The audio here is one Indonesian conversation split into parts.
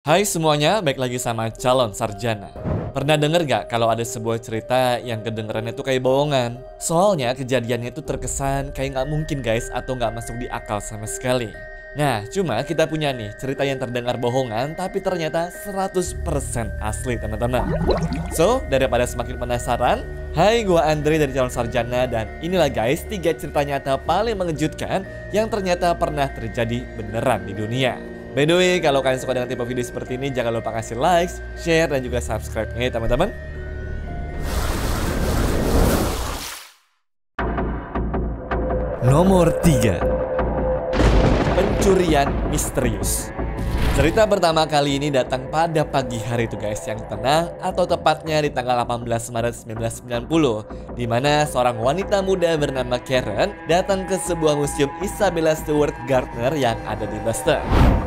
Hai semuanya, balik lagi sama calon sarjana. Pernah denger gak kalau ada sebuah cerita yang kedengerannya tuh kayak bohongan? Soalnya kejadiannya tuh terkesan kayak gak mungkin guys, atau gak masuk di akal sama sekali. Nah, cuma kita punya nih cerita yang terdengar bohongan tapi ternyata 100% asli teman-teman. So, daripada semakin penasaran, hai, gua Andre dari calon sarjana dan inilah guys 3 cerita nyata paling mengejutkan yang ternyata pernah terjadi beneran di dunia. By the way, kalau kalian suka dengan tipe video seperti ini, jangan lupa kasih like, share, dan juga subscribe-nya ya teman-teman. Nomor 3. Pencurian misterius. Cerita pertama kali ini datang pada pagi hari itu guys, yang tenang atau tepatnya di tanggal 18 Maret 1990, di mana seorang wanita muda bernama Karen datang ke sebuah museum Isabella Stewart Gardner yang ada di Boston.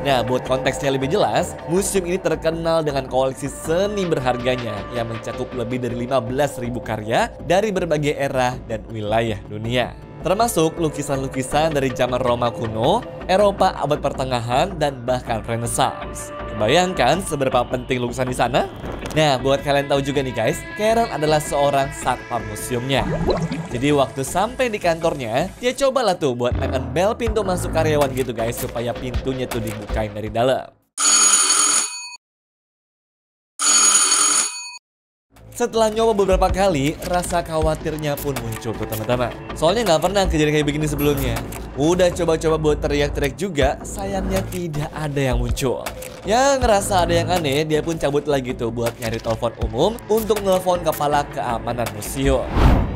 Nah, buat konteksnya lebih jelas, museum ini terkenal dengan koleksi seni berharganya yang mencakup lebih dari 15.000 karya dari berbagai era dan wilayah dunia. Termasuk lukisan-lukisan dari zaman Roma kuno, Eropa abad pertengahan, dan bahkan Renaissance. Kebayangkan seberapa penting lukisan di sana? Nah, buat kalian tahu juga nih guys, Karen adalah seorang satpam museumnya. Jadi waktu sampai di kantornya, dia cobalah tuh buat neken bel pintu masuk karyawan gitu guys, supaya pintunya tuh dibukain dari dalam. Setelah nyoba beberapa kali, rasa khawatirnya pun muncul tuh teman-teman. Soalnya nggak pernah kejadian kayak begini sebelumnya. Udah coba-coba buat teriak-teriak juga, sayangnya tidak ada yang muncul. Ya ngerasa ada yang aneh, dia pun cabut lagi tuh buat nyari telepon umum untuk nelfon kepala keamanan museum.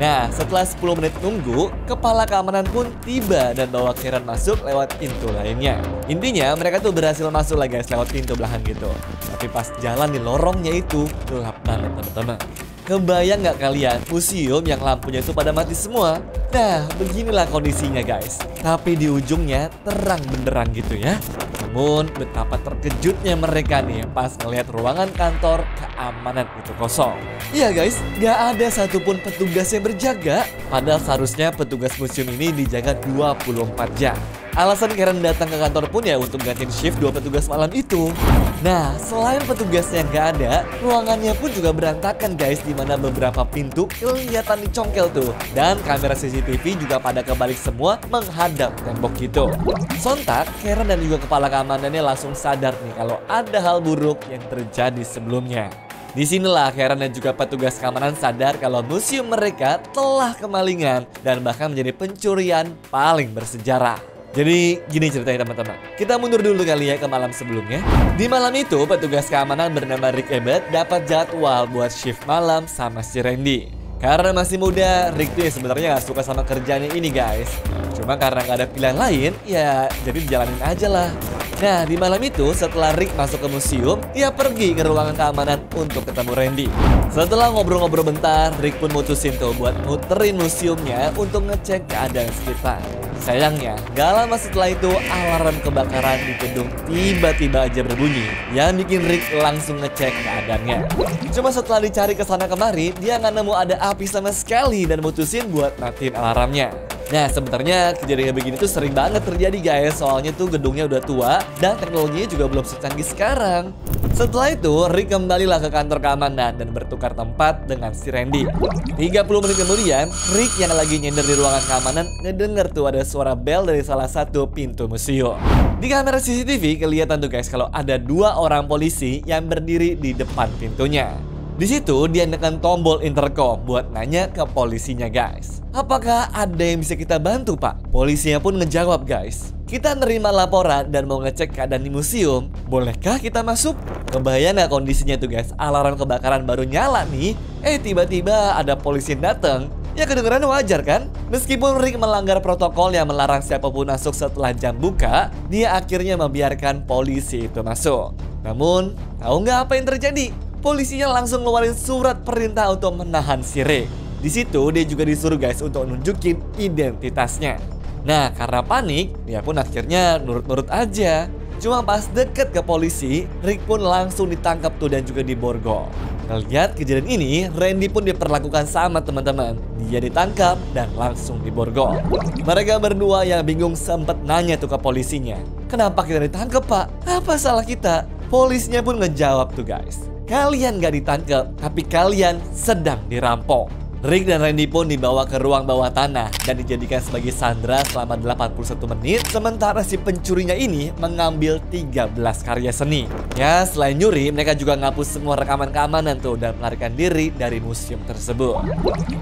Nah, setelah 10 menit nunggu, kepala keamanan pun tiba dan bawa Karen masuk lewat pintu lainnya. Intinya mereka tuh berhasil masuk lah guys lewat pintu belakang gitu. Tapi pas jalan di lorongnya itu gelap banget teman-teman. Kebayang nggak kalian museum yang lampunya itu pada mati semua? Nah, beginilah kondisinya guys. Tapi di ujungnya terang benderang gitu ya. Namun betapa terkejutnya mereka nih pas ngelihat ruangan kantor keamanan itu kosong. Iya guys, gak ada satupun petugas yang berjaga. Padahal seharusnya petugas museum ini dijaga 24 jam. Alasan Karen datang ke kantor pun ya untuk gantiin shift 2 petugas malam itu. Nah, selain petugasnya nggak ada, ruangannya pun juga berantakan guys, dimana beberapa pintu kelihatan dicongkel tuh. Dan kamera CCTV juga pada kebalik semua menghadap tembok gitu. Sontak, Karen dan juga kepala keamanannya langsung sadar nih kalau ada hal buruk yang terjadi sebelumnya. Disinilah Karen dan juga petugas keamanan sadar kalau museum mereka telah kemalingan dan bahkan menjadi pencurian paling bersejarah. Jadi gini ceritanya teman-teman, kita mundur dulu kali ya ke malam sebelumnya. Di malam itu petugas keamanan bernama Rick Ebert dapat jadwal buat shift malam sama si Randy. Karena masih muda, Rick tuh ya sebenarnya gak suka sama kerjaannya ini guys. Cuma karena gak ada pilihan lain, ya jadi dijalanin aja lah. Nah, di malam itu setelah Rick masuk ke museum, dia pergi ke ruangan keamanan untuk ketemu Randy. Setelah ngobrol-ngobrol bentar, Rick pun mutusin tuh buat muterin museumnya untuk ngecek keadaan sekitar. Sayangnya, gak lama setelah itu alarm kebakaran di gedung tiba-tiba aja berbunyi, yang bikin Rick langsung ngecek keadaannya. Cuma setelah dicari kesana kemari, dia nggak nemu ada api sama sekali dan mutusin buat matiin alarmnya. Nah, sebenarnya kejadian begini tuh sering banget terjadi guys, soalnya tuh gedungnya udah tua dan teknologinya juga belum secanggih sekarang. Setelah itu, Rick kembalilah ke kantor keamanan dan bertukar tempat dengan si Randy. 30 menit kemudian, Rick yang lagi nyender di ruangan keamanan ngedenger tuh ada suara bel dari salah satu pintu museum. Di kamera CCTV kelihatan tuh guys kalau ada 2 orang polisi yang berdiri di depan pintunya. Di situ dia nekan tombol intercom buat nanya ke polisinya guys. Apakah ada yang bisa kita bantu pak? Polisinya pun ngejawab guys. Kita nerima laporan dan mau ngecek keadaan di museum. Bolehkah kita masuk? Kebayang gak kondisinya tuh guys? Alarm kebakaran baru nyala nih. Tiba-tiba ada polisi yang datang. Ya kedengeran wajar kan? Meskipun Rick melanggar protokol yang melarang siapapun masuk setelah jam buka, dia akhirnya membiarkan polisi itu masuk. Namun, tahu nggak apa yang terjadi? Polisinya langsung ngeluarin surat perintah untuk menahan si Rick. Di situ dia juga disuruh guys untuk nunjukin identitasnya. Nah, karena panik, dia pun akhirnya nurut-nurut aja. Cuma pas deket ke polisi, Rick pun langsung ditangkap tuh dan juga diborgol. Ngeliat kejadian ini, Randy pun diperlakukan sama teman-teman. Dia ditangkap dan langsung diborgol. Mereka berdua yang bingung sempet nanya tuh ke polisinya. Kenapa kita ditangkap pak? Apa salah kita? Polisnya pun ngejawab tuh guys, kalian gak ditangkap, tapi kalian sedang dirampok. Rick dan Randy pun dibawa ke ruang bawah tanah dan dijadikan sebagai sandera selama 81 menit. Sementara si pencurinya ini mengambil 13 karya seni. Ya, selain nyuri, mereka juga ngapus semua rekaman keamanan tuh dan melarikan diri dari museum tersebut.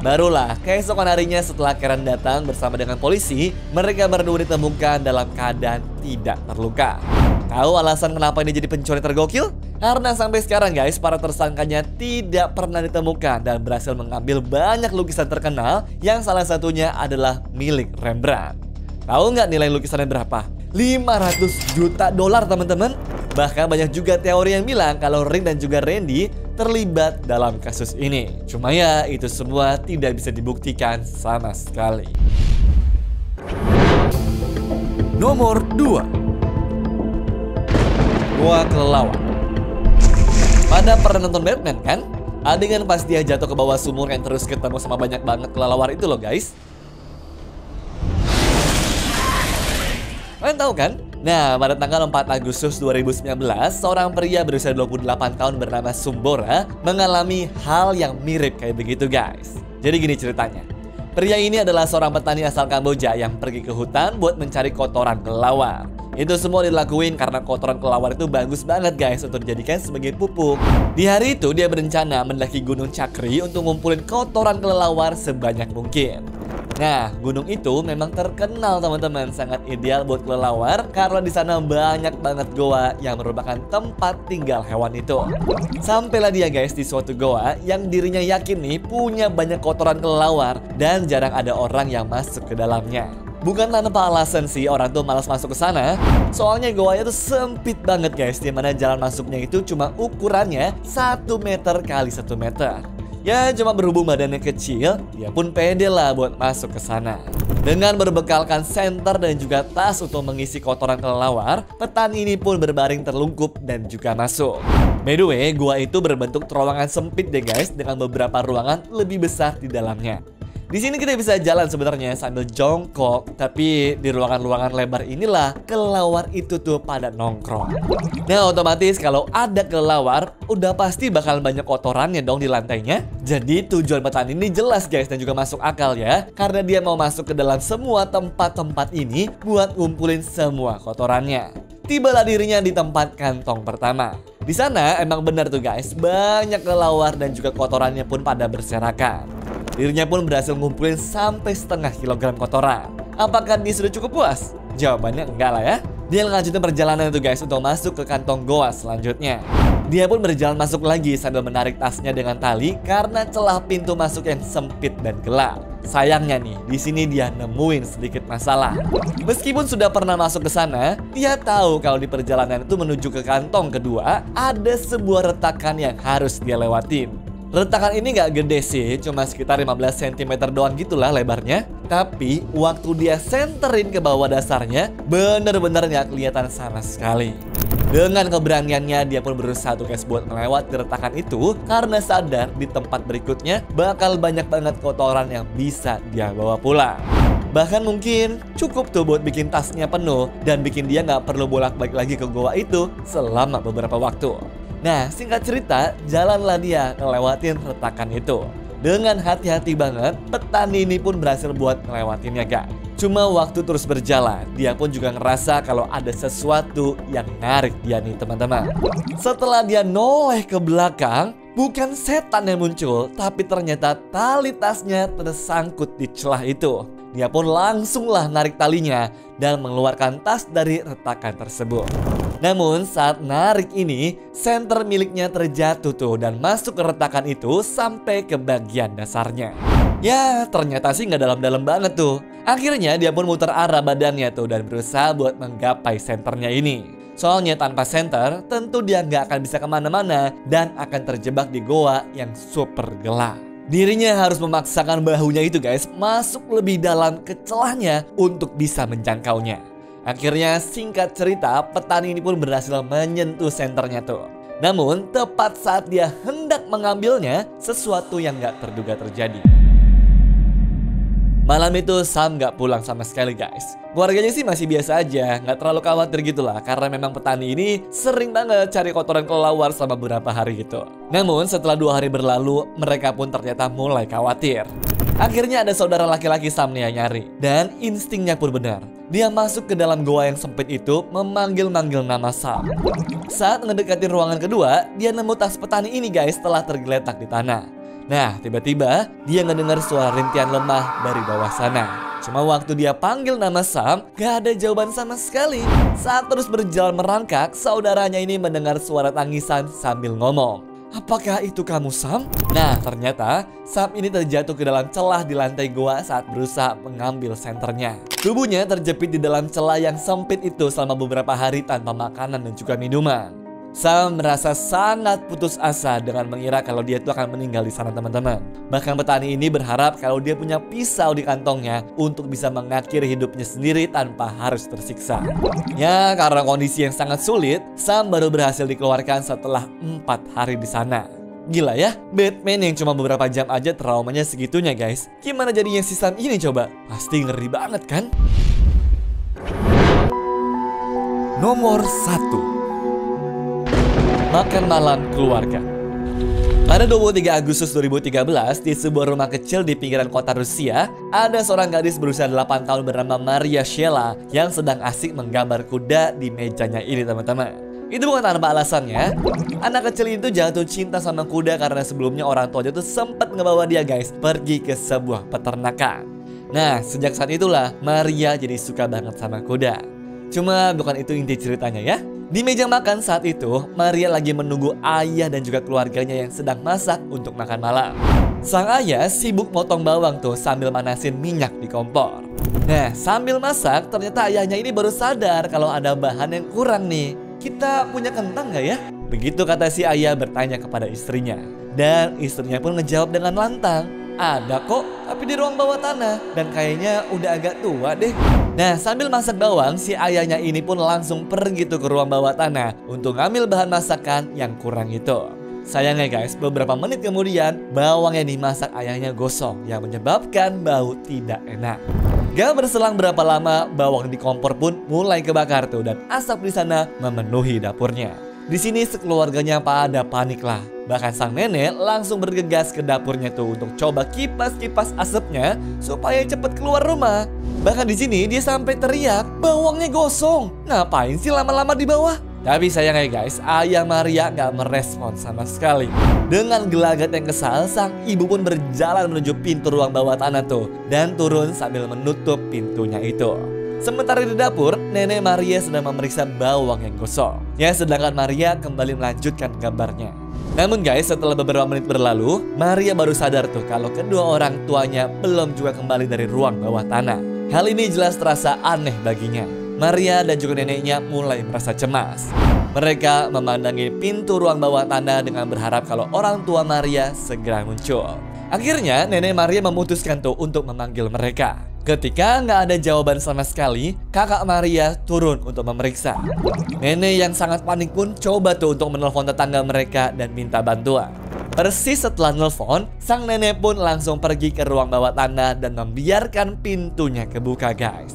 Barulah keesokan harinya setelah Karen datang bersama dengan polisi, mereka berdua ditemukan dalam keadaan tidak terluka. Tahu alasan kenapa ini jadi pencuri tergokil? Karena sampai sekarang guys, para tersangkanya tidak pernah ditemukan dan berhasil mengambil banyak lukisan terkenal yang salah satunya adalah milik Rembrandt. Tahu nggak nilai lukisannya berapa? 500 juta dolar teman-teman. Bahkan banyak juga teori yang bilang kalau Rick dan juga Randy terlibat dalam kasus ini. Cuma ya itu semua tidak bisa dibuktikan sama sekali. Nomor 2. Gua kelelawar. Pada pernah nonton Batman kan? Adegan pas dia jatuh ke bawah sumur yang terus ketemu sama banyak banget kelelawar itu loh guys. Kalian tahu kan? Nah, pada tanggal 4 Agustus 2019, seorang pria berusia 28 tahun bernama Sumbora mengalami hal yang mirip kayak begitu guys. Jadi gini ceritanya. Pria ini adalah seorang petani asal Kamboja yang pergi ke hutan buat mencari kotoran kelelawar. Itu semua dilakuin karena kotoran kelelawar itu bagus banget guys untuk dijadikan sebagai pupuk. Di hari itu dia berencana mendaki Gunung Chakri untuk ngumpulin kotoran kelelawar sebanyak mungkin. Nah, gunung itu memang terkenal teman-teman, sangat ideal buat kelelawar karena di sana banyak banget goa yang merupakan tempat tinggal hewan itu. Sampailah dia guys di suatu goa yang dirinya yakin nih punya banyak kotoran kelelawar dan jarang ada orang yang masuk ke dalamnya. Bukan tanpa alasan sih orang tuh malas masuk ke sana. Soalnya goanya tuh sempit banget guys, dimana jalan masuknya itu cuma ukurannya 1 meter kali 1 meter. Ya cuma berhubung badannya kecil, dia pun pede lah buat masuk ke sana. Dengan berbekalkan senter dan juga tas untuk mengisi kotoran kelelawar, petani ini pun berbaring terlungkup dan juga masuk. By the way, gua itu berbentuk terowongan sempit deh guys, dengan beberapa ruangan lebih besar di dalamnya. Di sini kita bisa jalan sebenarnya sambil jongkok, tapi di ruangan-ruangan lebar inilah kelelawar itu tuh pada nongkrong. Nah, otomatis kalau ada kelelawar, udah pasti bakal banyak kotorannya dong di lantainya. Jadi tujuan petani ini jelas guys dan juga masuk akal ya, karena dia mau masuk ke dalam semua tempat-tempat ini buat ngumpulin semua kotorannya. Tibalah dirinya di tempat kantong pertama. Di sana emang benar tuh guys, banyak kelelawar dan juga kotorannya pun pada berserakan. Dirinya pun berhasil ngumpulin sampai setengah kilogram kotoran. Apakah dia sudah cukup puas? Jawabannya enggak lah ya. Dia lanjutin perjalanan itu guys untuk masuk ke kantong goa selanjutnya. Dia pun berjalan masuk lagi sambil menarik tasnya dengan tali karena celah pintu masuk yang sempit dan gelap. Sayangnya nih, di sini dia nemuin sedikit masalah. Meskipun sudah pernah masuk ke sana, dia tahu kalau di perjalanan itu menuju ke kantong kedua ada sebuah retakan yang harus dia lewatin. Retakan ini gak gede sih, cuma sekitar 15 cm doang gitulah lebarnya. Tapi waktu dia senterin ke bawah dasarnya, bener-bener gak kelihatan sama sekali. Dengan keberaniannya dia pun berusaha tuh guys buat melewati retakan itu, karena sadar di tempat berikutnya bakal banyak banget kotoran yang bisa dia bawa pulang. Bahkan mungkin cukup tuh buat bikin tasnya penuh dan bikin dia gak perlu bolak-balik lagi ke goa itu selama beberapa waktu. Nah, singkat cerita, jalanlah dia ngelewatin retakan itu. Dengan hati-hati banget, petani ini pun berhasil buat ngelewatinnya guys. Cuma waktu terus berjalan, dia pun juga ngerasa kalau ada sesuatu yang narik dia nih teman-teman. Setelah dia noleh ke belakang, bukan setan yang muncul, tapi ternyata tali tasnya tersangkut di celah itu. Dia pun langsunglah narik talinya dan mengeluarkan tas dari retakan tersebut. Namun saat narik ini, senter miliknya terjatuh tuh dan masuk ke retakan itu sampai ke bagian dasarnya. Ya ternyata sih nggak dalam-dalam banget tuh. Akhirnya dia pun muter arah badannya tuh dan berusaha buat menggapai senternya ini. Soalnya tanpa senter tentu dia nggak akan bisa kemana-mana dan akan terjebak di goa yang super gelap. Dirinya harus memaksakan bahunya itu guys masuk lebih dalam ke celahnya untuk bisa menjangkaunya. Akhirnya singkat cerita, petani ini pun berhasil menyentuh senternya tuh. Namun tepat saat dia hendak mengambilnya, sesuatu yang gak terduga terjadi. Malam itu Sam gak pulang sama sekali guys. Keluarganya sih masih biasa aja, nggak terlalu khawatir gitu lah, karena memang petani ini sering banget cari kotoran kelelawar selama beberapa hari gitu. Namun setelah 2 hari berlalu, mereka pun ternyata mulai khawatir. Akhirnya ada saudara laki-laki Sam nih yang nyari, dan instingnya pun benar. Dia masuk ke dalam goa yang sempit itu, memanggil-manggil nama Sam. Saat mendekati ruangan kedua, dia nemu tas petani ini guys telah tergeletak di tanah. Nah, tiba-tiba dia ngedengar suara rintihan lemah dari bawah sana. Cuma waktu dia panggil nama Sam, gak ada jawaban sama sekali. Saat terus berjalan merangkak, saudaranya ini mendengar suara tangisan sambil ngomong, "Apakah itu kamu, Sam?" Nah, ternyata Sam ini terjatuh ke dalam celah di lantai goa saat berusaha mengambil senternya. Tubuhnya terjepit di dalam celah yang sempit itu selama beberapa hari tanpa makanan dan juga minuman. Sam merasa sangat putus asa dengan mengira kalau dia tuh akan meninggal di sana teman-teman. Bahkan petani ini berharap kalau dia punya pisau di kantongnya untuk bisa mengakhiri hidupnya sendiri tanpa harus tersiksa. Ya, karena kondisi yang sangat sulit, Sam baru berhasil dikeluarkan setelah 4 hari di sana. Gila ya, Batman yang cuma beberapa jam aja traumanya segitunya guys. Gimana jadinya si Sam ini coba? Pasti ngeri banget kan? Nomor 1. Makan malam keluarga. Pada 23 Agustus 2013, di sebuah rumah kecil di pinggiran kota Rusia, ada seorang gadis berusia 8 tahun bernama Maria Shela yang sedang asik menggambar kuda di mejanya ini teman-teman. Itu bukan tanpa alasannya. Anak kecil itu jatuh cinta sama kuda karena sebelumnya orang tuanya tuh sempat ngebawa dia guys pergi ke sebuah peternakan. Nah, sejak saat itulah Maria jadi suka banget sama kuda. Cuma bukan itu inti ceritanya ya. Di meja makan saat itu, Maria lagi menunggu ayah dan juga keluarganya yang sedang masak untuk makan malam. Sang ayah sibuk motong bawang tuh sambil manasin minyak di kompor. Nah, sambil masak ternyata ayahnya ini baru sadar kalau ada bahan yang kurang nih. "Kita punya kentang gak ya?" Begitu kata si ayah bertanya kepada istrinya. Dan istrinya pun ngejawab dengan lantang, "Ada kok, tapi di ruang bawah tanah. Dan kayaknya udah agak tua deh." Nah, sambil masak bawang, si ayahnya ini pun langsung pergi tuh ke ruang bawah tanah untuk ngambil bahan masakan yang kurang itu. Sayangnya guys, beberapa menit kemudian bawang yang dimasak ayahnya gosong yang menyebabkan bau tidak enak. Gak berselang berapa lama, bawang di kompor pun mulai kebakar tuh dan asap di sana memenuhi dapurnya. Di sini sekeluarganya pada panik lah. Bahkan sang nenek langsung bergegas ke dapurnya tuh untuk coba kipas-kipas asapnya supaya cepet keluar rumah. Bahkan di sini dia sampai teriak, "Bawangnya gosong, ngapain sih lama-lama di bawah?" Tapi sayangnya guys, ayah Maria gak merespon sama sekali. Dengan gelagat yang kesal, sang ibu pun berjalan menuju pintu ruang bawah tanah tuh dan turun sambil menutup pintunya itu. Sementara di dapur, nenek Maria sedang memeriksa bawang yang gosong. Ya, sedangkan Maria kembali melanjutkan gambarnya. Namun guys, setelah beberapa menit berlalu, Maria baru sadar tuh kalau kedua orang tuanya belum juga kembali dari ruang bawah tanah. Hal ini jelas terasa aneh baginya. Maria dan juga neneknya mulai merasa cemas. Mereka memandangi pintu ruang bawah tanah dengan berharap kalau orang tua Maria segera muncul. Akhirnya nenek Maria memutuskan tuh untuk memanggil mereka. Ketika nggak ada jawaban sama sekali, kakak Maria turun untuk memeriksa. Nenek yang sangat panik pun coba tuh untuk menelpon tetangga mereka dan minta bantuan. Persis setelah nelpon, sang nenek pun langsung pergi ke ruang bawah tanah dan membiarkan pintunya kebuka guys.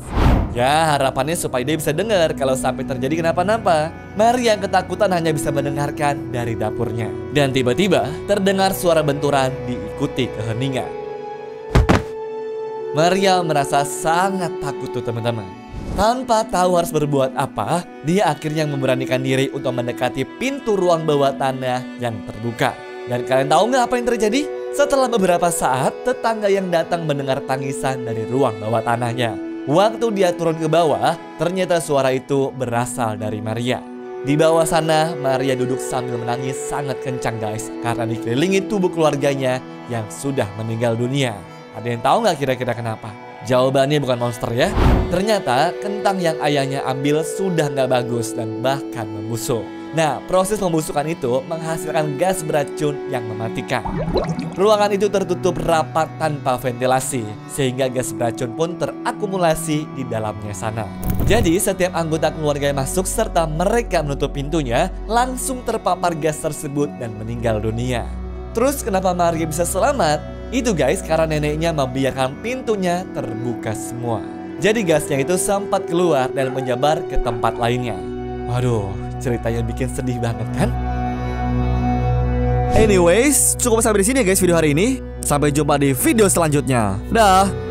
Ya, harapannya supaya dia bisa dengar kalau sampai terjadi kenapa-napa. Maria yang ketakutan hanya bisa mendengarkan dari dapurnya. Dan tiba-tiba terdengar suara benturan diikuti keheningan. Maria merasa sangat takut tuh teman-teman. Tanpa tahu harus berbuat apa, dia akhirnya memberanikan diri untuk mendekati pintu ruang bawah tanah yang terbuka. Dan kalian tahu nggak apa yang terjadi? Setelah beberapa saat, tetangga yang datang mendengar tangisan dari ruang bawah tanahnya. Waktu dia turun ke bawah, ternyata suara itu berasal dari Maria. Di bawah sana, Maria duduk sambil menangis sangat kencang guys, karena dikelilingi tubuh keluarganya yang sudah meninggal dunia. Ada yang tahu nggak kira-kira kenapa? Jawabannya bukan monster ya. Ternyata kentang yang ayahnya ambil sudah nggak bagus dan bahkan membusuk. Nah, proses pembusukan itu menghasilkan gas beracun yang mematikan. Ruangan itu tertutup rapat tanpa ventilasi, sehingga gas beracun pun terakumulasi di dalamnya sana. Jadi setiap anggota keluarga yang masuk serta mereka menutup pintunya langsung terpapar gas tersebut dan meninggal dunia. Terus kenapa Maria bisa selamat? Itu guys karena neneknya membiarkan pintunya terbuka semua. Jadi gasnya itu sempat keluar dan menyebar ke tempat lainnya. Waduh, ceritanya bikin sedih banget kan? Anyways, cukup sampai di sini ya guys video hari ini. Sampai jumpa di video selanjutnya. Dah.